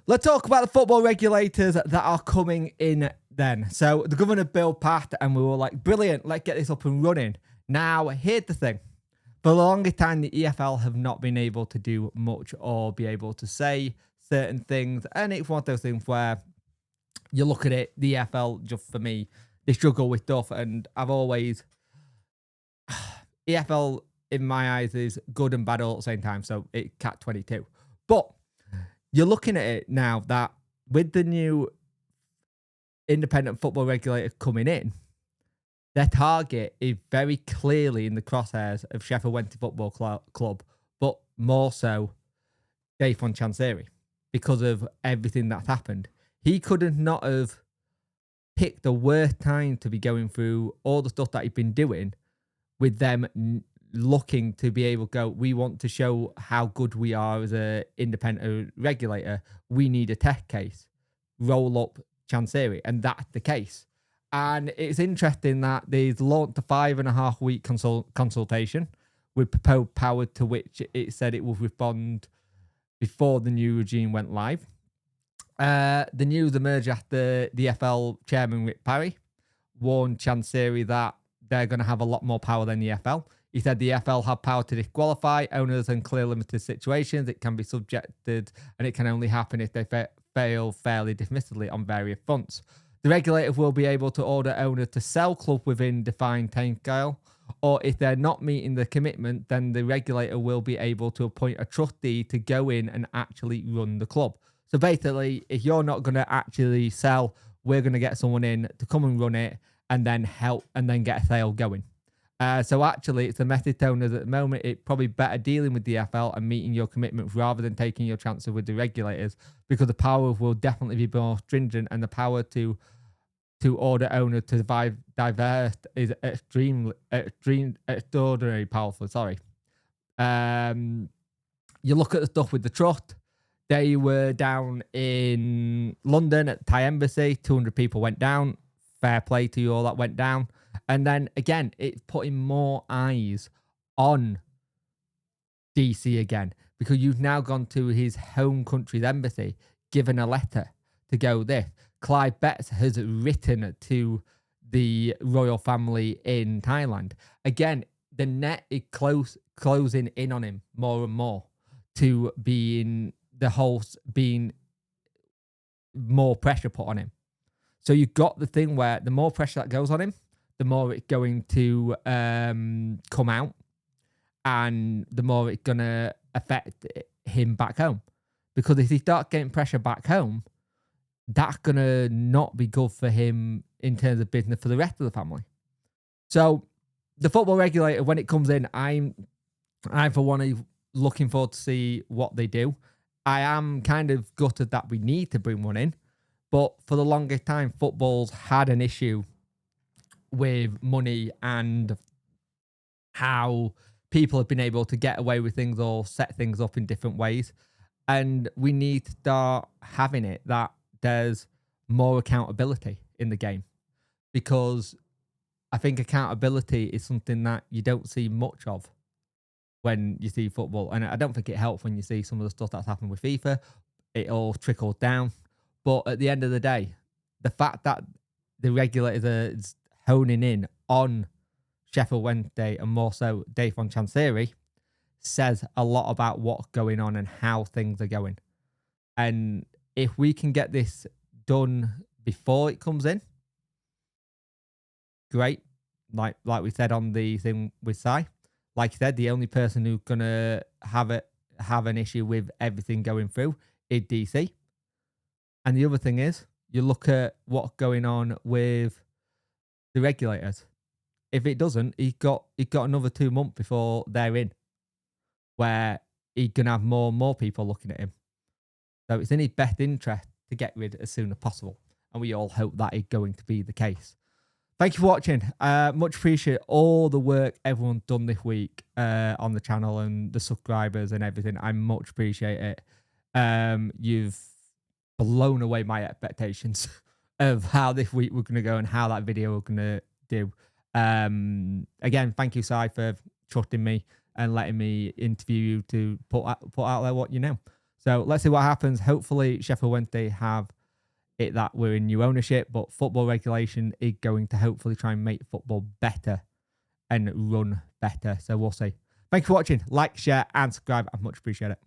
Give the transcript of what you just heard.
Let's talk about the football regulators that are coming in then. So the governor bill passed and we were like, brilliant, let's get this up and running. Now, here's the thing. For the longest time, the EFL have not been able to do much or be able to say certain things. And it's one of those things where you look at it, the EFL, just for me, they struggle with stuff. And I've always... EFL, in my eyes, is good and bad all at the same time. So it cat 22. But you're looking at it now that with the new independent football regulator coming in, their target is very clearly in the crosshairs of Sheffield Wednesday Football Club, but more so Dave von Chansiri because of everything that's happened. He could have not have picked the worst time to be going through all the stuff that he'd been doing with them looking to be able to go, we want to show how good we are as an independent regulator. We need a test case. Roll up Chansiri. And that's the case. And it's interesting that they've launched a 5.5 week consultation with proposed power to which it said it will respond before the new regime went live. The news emerged after the FL chairman, Rick Parry, warned Chansiri that they're going to have a lot more power than the FL. He said the FL have power to disqualify owners in clear limited situations. It can be subjected and it can only happen if they fail fairly dismissively on various fronts. The regulator will be able to order owners to sell club within defined timescale, or if they're not meeting the commitment, then the regulator will be able to appoint a trustee to go in and actually run the club. So basically, if you're not going to actually sell, we're going to get someone in to come and run it and then help and then get a sale going. So actually, it's a message to owners at the moment. It's probably better dealing with the FL and meeting your commitments rather than taking your chances with the regulators, because the power will definitely be more stringent and the power to order owner to divest is extraordinarily powerful. Sorry. You look at the stuff with the trust. They were down in London at the Thai embassy. 200 people went down. Fair play to you all that went down. And then again, it's putting more eyes on DC again, because you've now gone to his home country's embassy, given a letter to go this. Clive Betts has written to the royal family in Thailand. Again, the net is closing in on him more and more to being more pressure put on him. So you've got the thing where the more pressure that goes on him, the more it's going to come out and the more it's going to affect him back home. Because if he starts getting pressure back home, that's going to not be good for him in terms of business for the rest of the family. So the football regulator, when it comes in, I'm for one looking forward to see what they do. I am kind of gutted that we need to bring one in, but for the longest time, football's had an issue with money and how people have been able to get away with things or set things up in different ways. And we need to start having it that there's more accountability in the game, because I think accountability is something that you don't see much of when you see football. And I don't think it helps when you see some of the stuff that's happened with FIFA. It all trickles down. But at the end of the day, the fact that the regulators are honing in on Sheffield Wednesday and more so Dave von Chansiri says a lot about what's going on and how things are going. And if we can get this done before it comes in, great. Like we said on the thing with Sai, like you said, the only person who's gonna have an issue with everything going through is DC. And the other thing is, you look at what's going on with the regulators. If it doesn't, he got another 2 months before they're in, where he's gonna have more and more people looking at him. So it's in his best interest to get rid as soon as possible. And we all hope that is going to be the case. Thank you for watching. Much appreciate all the work everyone's done this week on the channel and the subscribers and everything. I much appreciate it. You've blown away my expectations of how this week we're going to go and how that video we're going to do. Again, thank you, Sai, for trusting me and letting me interview you to put out there what you know. So let's see what happens. Hopefully Sheffield Wednesday have it that we're in new ownership, but football regulation is going to hopefully try and make football better and run better. So we'll see. Thank you for watching. Like, share, and subscribe. I much appreciate it.